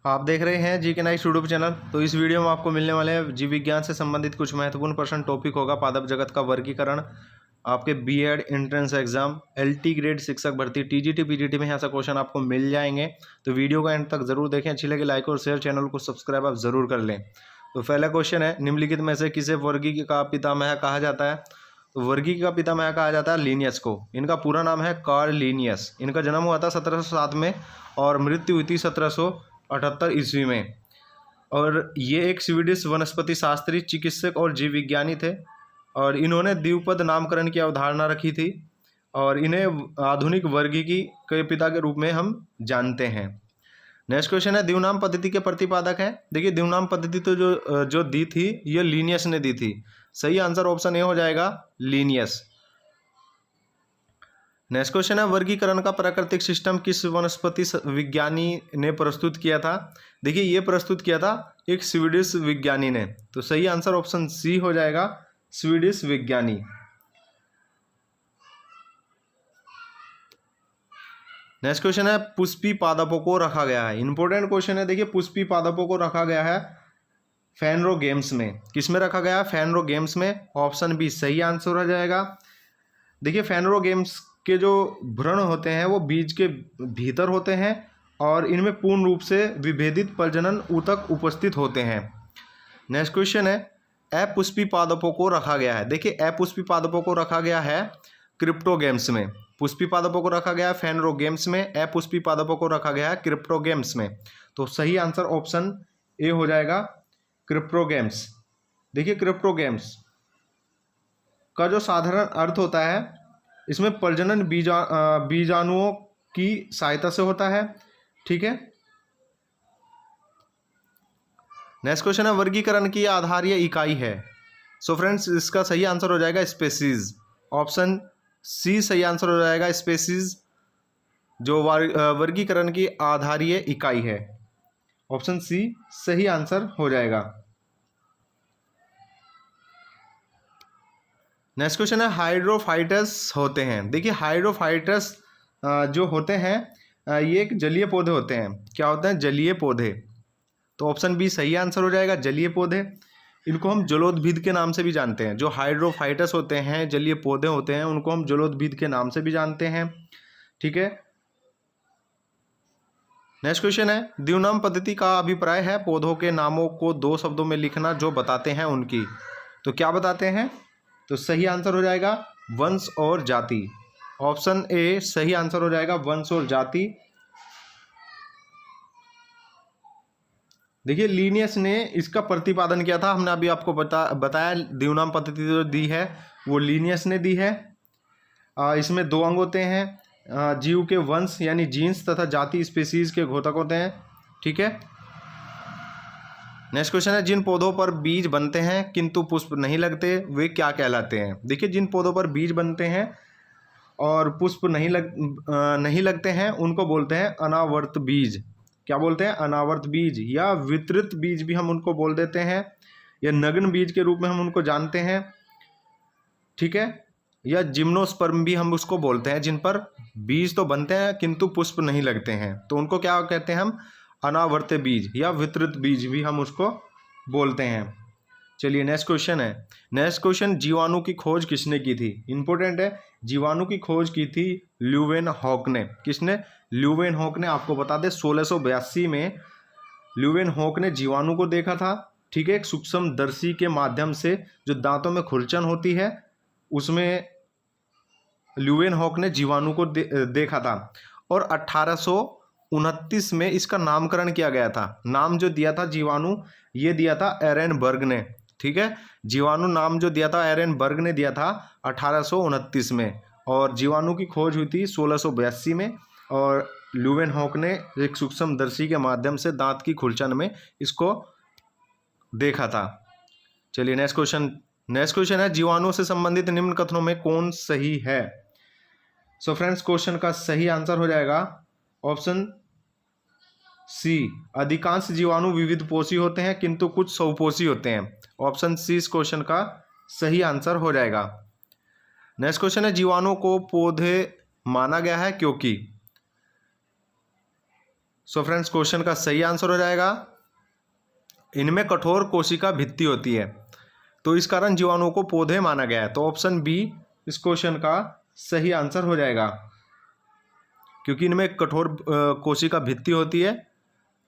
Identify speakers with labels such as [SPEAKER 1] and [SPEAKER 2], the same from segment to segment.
[SPEAKER 1] आप देख रहे हैं जी के नाइस यूट्यूब चैनल। तो इस वीडियो में आपको मिलने वाले हैं जीव विज्ञान से संबंधित कुछ महत्वपूर्ण प्रश्न। टॉपिक होगा पादप जगत का वर्गीकरण। आपके BEd entrance exam LT grade शिक्षक भर्ती टीजीटी पीजीटी में ऐसा क्वेश्चन आपको मिल जाएंगे। तो वीडियो का एंड तक जरूर देखें। अच्छी लगे लाइक और शेयर, चैनल को सब्सक्राइब आप जरूर कर लें। तो पहला क्वेश्चन है, निम्नलिखित में से किसे वर्गीय का पितामह कहा जाता है? तो वर्गीय का पितामह कहा जाता है लिनियस को। इनका पूरा नाम है कार्ल लिनियस। इनका जन्म हुआ था 1707 में और मृत्यु हुई थी 1778 ईस्वी में। और ये एक स्वीडिश वनस्पति शास्त्री, चिकित्सक और जीव विज्ञानी थे। और इन्होंने द्विपद नामकरण की अवधारणा रखी थी और इन्हें आधुनिक वर्गीकी के पिता के रूप में हम जानते हैं। नेक्स्ट क्वेश्चन है, द्विनाम पद्धति के प्रतिपादक हैं। देखिए, द्विनाम पद्धति तो जो दी थी ये लिनियस ने दी थी। सही आंसर ऑप्शन ए हो जाएगा, लिनियस। नेक्स्ट क्वेश्चन है, वर्गीकरण का प्राकृतिक सिस्टम किस वनस्पति विज्ञानी ने प्रस्तुत किया था? देखिए, ये प्रस्तुत किया था एक स्वीडिश विज्ञानी ने। तो सही आंसर ऑप्शन सी हो जाएगा, स्वीडिश विज्ञानी। नेक्स्ट क्वेश्चन है, पुष्पी पादपों को रखा गया है। इंपॉर्टेंट क्वेश्चन है। देखिए, पुष्पी पादपों को रखा गया है फेनरो गेम्स में। किस में रखा गया है? फेनरो गेम्स में। ऑप्शन बी सही आंसर हो जाएगा। देखिए, फेनरो गेम्स के जो भ्रूण होते हैं वो बीज के भीतर होते हैं और इनमें पूर्ण रूप से विभेदित प्रजनन ऊतक उपस्थित होते हैं। नेक्स्ट क्वेश्चन है, अपुष्पी पादपों को रखा गया है। देखिए, अपुष्पी पादपों को रखा गया है क्रिप्टोगेम्स में। पुष्पी पादपों को रखा गया है फेनरो गेम्स में, अपुष्पी पादपों को रखा गया है क्रिप्टोगेम्स में। तो सही आंसर ऑप्शन ए हो जाएगा, क्रिप्टोगेम्स। देखिए, क्रिप्टोगेम्स का जो साधारण अर्थ होता है, इसमें प्रजनन बीजाणुओं की सहायता से होता है। ठीक है। नेक्स्ट क्वेश्चन है, वर्गीकरण की आधारीय इकाई है। सो फ्रेंड्स, इसका सही आंसर हो जाएगा स्पेसीज। ऑप्शन सी सही आंसर हो जाएगा, स्पेसीज जो वर्गीकरण की आधारीय इकाई है। ऑप्शन सी सही आंसर हो जाएगा। नेक्स्ट क्वेश्चन है, हाइड्रोफाइटस होते हैं। देखिए, हाइड्रोफाइटस जो होते हैं ये एक जलीय पौधे होते हैं। क्या होते हैं? जलीय पौधे। तो ऑप्शन बी सही आंसर हो जाएगा, जलीय पौधे। इनको हम जलोद्भिद के नाम से भी जानते हैं। जो हाइड्रोफाइटस होते हैं, जलीय पौधे होते हैं, उनको हम जलोद्भिद के नाम से भी जानते हैं। ठीक है। नेक्स्ट क्वेश्चन है, द्विनाम पद्धति का अभिप्राय है पौधों के नामों को दो शब्दों में लिखना जो बताते हैं उनकी। तो क्या बताते हैं? तो सही आंसर हो जाएगा वंश और जाति। ऑप्शन ए सही आंसर हो जाएगा, वंश और जाति। देखिए, लिनियस ने इसका प्रतिपादन किया था। हमने अभी आपको बताया द्विनाम पद्धति जो दी है वो लिनियस ने दी है। इसमें दो अंग होते हैं, जीव के वंश यानी जीन्स तथा जाति स्पीसीज के घोतक होते हैं। ठीक है। नेक्स्ट क्वेश्चन है, जिन पौधों पर बीज बनते हैं किंतु पुष्प नहीं लगते वे क्या कहलाते हैं? देखिए, जिन पौधों पर बीज बनते हैं और पुष्प नहीं लगते हैं उनको बोलते हैं अनावर्त बीज। क्या बोलते हैं? अनावर्त बीज, या वितरित बीज भी हम उनको बोल देते हैं, या नग्न बीज के रूप में हम उनको जानते हैं। ठीक है। या जिम्नोस्पर्म भी हम उसको बोलते हैं, जिन पर बीज तो बनते हैं किंतु पुष्प नहीं लगते हैं, तो उनको क्या कहते हैं हम? अनावर्त बीज या वितरित बीज भी हम उसको बोलते हैं। चलिए, नेक्स्ट क्वेश्चन है। नेक्स्ट क्वेश्चन, जीवाणु की खोज किसने की थी? इंपॉर्टेंट है। जीवाणु की खोज की थी ल्यूवेनहॉक ने। किसने? ल्यूवेनहॉक ने। आपको बता दें 1682 में ल्यूवेनहॉक ने जीवाणु को देखा था। ठीक है। एक सूक्ष्म दर्शी के माध्यम से, जो दांतों में खुरचन होती है उसमें ल्यूवेनहॉक ने जीवाणु को देखा था। और 1829 में इसका नामकरण किया गया था। नाम जो दिया था जीवाणु, ये दिया था एरेनबर्ग ने। ठीक है। जीवाणु नाम जो दिया था एरेनबर्ग ने दिया था 1829 में। और जीवाणु की खोज हुई थी 1682 में। और ल्यूवेनहॉक ने एक सूक्ष्मदर्शी के माध्यम से दांत की खुरचन में इसको देखा था। चलिए, नेक्स्ट क्वेश्चन है, जीवाणु से संबंधित निम्न कथनों में कौन सही है? सो फ्रेंड्स, क्वेश्चन का सही आंसर हो जाएगा ऑप्शन सी, अधिकांश जीवाणु विविध पोषी होते हैं किंतु कुछ बहुपोषी होते हैं। ऑप्शन सी इस क्वेश्चन का सही आंसर हो जाएगा। नेक्स्ट क्वेश्चन है, जीवाणु को पौधे माना गया है क्योंकि। सो फ्रेंड्स क्वेश्चन का सही आंसर हो जाएगा, इनमें कठोर कोशिका भित्ति होती है, तो इस कारण जीवाणुओं को पौधे माना गया है। तो ऑप्शन बी इस क्वेश्चन का सही आंसर हो जाएगा, क्योंकि इनमें कठोर कोशिका भित्ति होती है,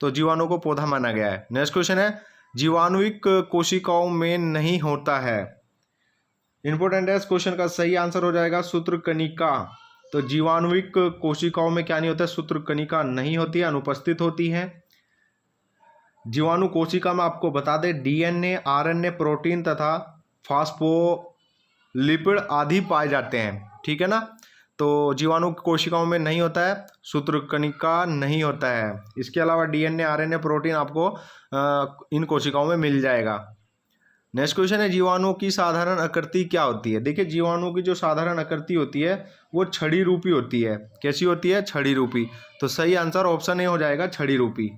[SPEAKER 1] तो जीवाणु को पौधा माना गया है। नेक्स्ट क्वेश्चन है, जीवाणुविक कोशिकाओं में नहीं होता है। इंपॉर्टेंट है, इस क्वेश्चन का सही आंसर हो जाएगा सूत्रकणिका। तो जीवाणुविक कोशिकाओं में क्या नहीं होता है, सूत्रकणिका नहीं होती है, अनुपस्थित होती है। जीवाणु कोशिका में आपको बता दें डीएनए, आरएनए, प्रोटीन तथा फास्फोलिपिड आदि पाए जाते हैं, ठीक है ना। तो जीवाणु कोशिकाओं में नहीं होता है, सूत्रकणिका नहीं होता है। इसके अलावा डीएनए, आरएनए, प्रोटीन आपको इन कोशिकाओं में मिल जाएगा। नेक्स्ट क्वेश्चन है, जीवाणुओं की साधारण आकृति क्या होती है। देखिए जीवाणुओं की जो साधारण आकृति होती है वो छड़ी रूपी होती है। कैसी होती है, छड़ी रूपी। तो सही आंसर ऑप्शन ए हो जाएगा, छड़ी रूपी।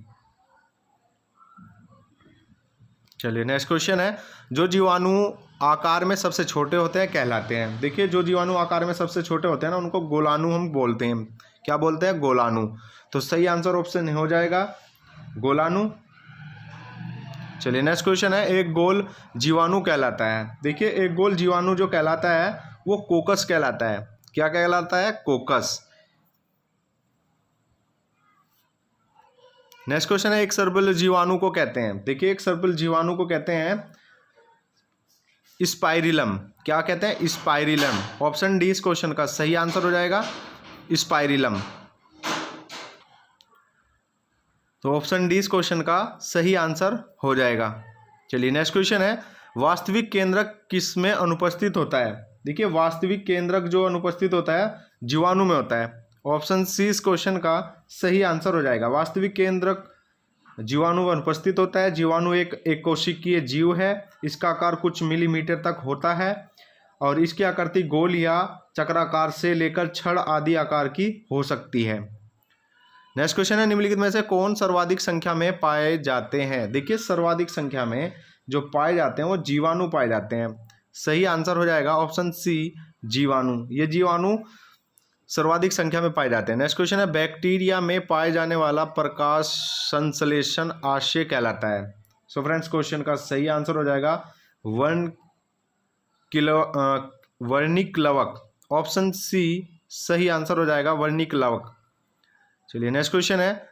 [SPEAKER 1] चलिए नेक्स्ट क्वेश्चन है, जो जीवाणु आकार में सबसे छोटे होते हैं कहलाते हैं। देखिए जो जीवाणु आकार में सबसे छोटे होते हैं ना, उनको गोलाणु हम बोलते हैं। क्या बोलते हैं, गोलाणु। तो सही आंसर ऑप्शन हो जाएगा गोलाणु। चलिए नेक्स्ट क्वेश्चन है, एक गोल जीवाणु कहलाता है। देखिए एक गोल जीवाणु जो कहलाता है वो कोकस कहलाता है। क्या कहलाता है, कोकस। नेक्स्ट क्वेश्चन है, एक सर्पिल जीवाणु को कहते हैं। देखिए एक सर्पिल जीवाणु को कहते हैं स्पाइरिलम। क्या कहते हैं, स्पाइरिलम। ऑप्शन डी इस क्वेश्चन का सही आंसर हो जाएगा, स्पाइरिलम। तो ऑप्शन डी इस क्वेश्चन का सही आंसर हो जाएगा। चलिए नेक्स्ट क्वेश्चन है, वास्तविक केंद्रक किस में अनुपस्थित होता है। देखिए वास्तविक केंद्रक जो अनुपस्थित होता है जीवाणु में होता है। ऑप्शन सी इस क्वेश्चन का सही आंसर हो जाएगा। वास्तविक केंद्रक जीवाणु में अनुपस्थित होता है। जीवाणु एक कोशिकीय जीव है। इसका आकार कुछ मिलीमीटर तक होता है और इसकी आकृति गोल या चक्राकार से लेकर छड़ आदि आकार की हो सकती है। नेक्स्ट क्वेश्चन है, निम्नलिखित में से कौन सर्वाधिक संख्या में पाए जाते हैं। देखिए सर्वाधिक संख्या में जो पाए जाते हैं वो जीवाणु पाए जाते हैं। सही आंसर हो जाएगा ऑप्शन सी, जीवाणु। ये जीवाणु सर्वाधिक संख्या में पाए जाते हैं। नेक्स्ट क्वेश्चन है, बैक्टीरिया में पाए जाने वाला प्रकाश संश्लेषण आशय कहलाता है। सो फ्रेंड्स क्वेश्चन का सही आंसर हो जाएगा वर्णिक-लवक। ऑप्शन सी सही आंसर हो जाएगा, वर्णिक-लवक। चलिए नेक्स्ट क्वेश्चन है,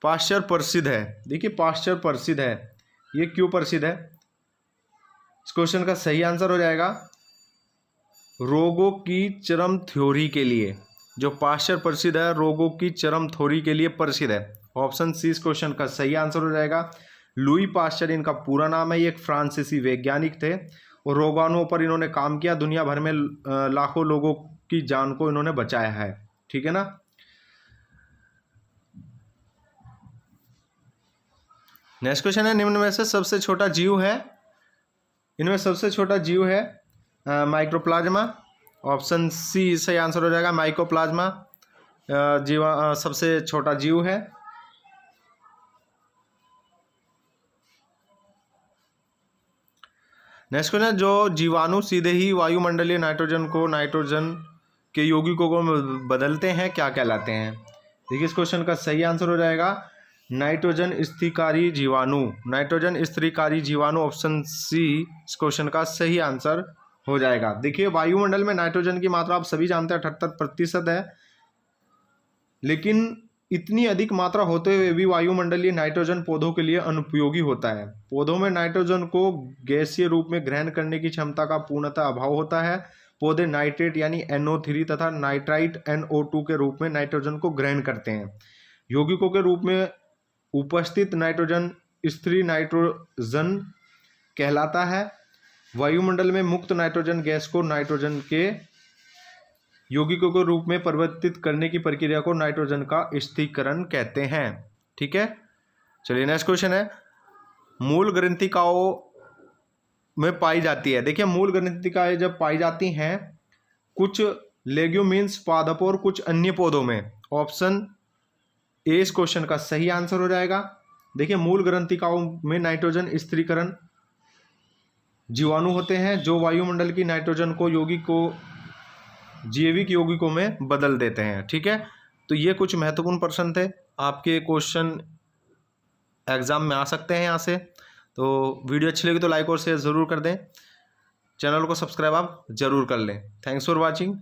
[SPEAKER 1] पाश्चर प्रसिद्ध है। देखिए पाश्चर प्रसिद्ध है, ये क्यों प्रसिद्ध है। इस क्वेश्चन का सही आंसर हो जाएगा रोगों की चरम थ्योरी के लिए। जो पाश्चर प्रसिद्ध है रोगों की चरम थ्योरी के लिए प्रसिद्ध है। ऑप्शन सी इस क्वेश्चन का सही आंसर हो जाएगा। लुई पाश्चर इनका पूरा नाम है। ये एक फ्रांसीसी वैज्ञानिक थे और रोगाणुओं पर इन्होंने काम किया। दुनिया भर में लाखों लोगों की जान को इन्होंने बचाया है, ठीक है ना। नेक्स्ट क्वेश्चन है, निम्न में से सबसे छोटा जीव है। इनमें सबसे छोटा जीव है माइक्रोप्लाज्मा। ऑप्शन सी सही आंसर हो जाएगा, माइकोप्लाज्मा सबसे छोटा जीव है। नेक्स्ट क्वेश्चन, जो जीवाणु सीधे ही वायुमंडलीय नाइट्रोजन को नाइट्रोजन के यौगिकों को बदलते हैं क्या कहलाते हैं। देखिए इस क्वेश्चन का सही आंसर हो जाएगा नाइट्रोजन स्थिरकारी जीवाणु। नाइट्रोजन स्थिरकारी जीवाणु ऑप्शन सी इस क्वेश्चन का सही आंसर हो जाएगा। देखिए वायुमंडल में नाइट्रोजन की मात्रा आप सभी जानते हैं 78% है, लेकिन इतनी अधिक मात्रा होते हुए भी वायुमंडलीय नाइट्रोजन पौधों के लिए अनुपयोगी होता है। पौधों में नाइट्रोजन को गैसीय रूप में ग्रहण करने की क्षमता का पूर्णतः अभाव होता है। पौधे नाइट्रेट यानी NO3 तथा नाइट्राइट NO2 के रूप में नाइट्रोजन को ग्रहण करते हैं। यौगिकों के रूप में उपस्थित नाइट्रोजन स्थिर नाइट्रोजन कहलाता है। वायुमंडल में मुक्त नाइट्रोजन गैस को नाइट्रोजन के यौगिकों के रूप में परिवर्तित करने की प्रक्रिया को नाइट्रोजन का स्थिरीकरण कहते हैं, ठीक है। चलिए नेक्स्ट क्वेश्चन है, मूल ग्रंथिकाओं में पाई जाती है। देखिए मूल ग्रंथिकाएं जब पाई जाती हैं कुछ लेग्यूमिन्स पादपों और कुछ अन्य पौधों में। ऑप्शन ए इस क्वेश्चन का सही आंसर हो जाएगा। देखिए मूल ग्रंथिकाओं में नाइट्रोजन स्थिरीकरण जीवाणु होते हैं जो वायुमंडल की नाइट्रोजन को जैविक यौगिकों में बदल देते हैं, ठीक है। तो ये कुछ महत्वपूर्ण प्रश्न थे। आपके क्वेश्चन एग्ज़ाम में आ सकते हैं यहाँ से। तो वीडियो अच्छी लगी तो लाइक और शेयर ज़रूर कर दें। चैनल को सब्सक्राइब आप ज़रूर कर लें। Thanks for watching.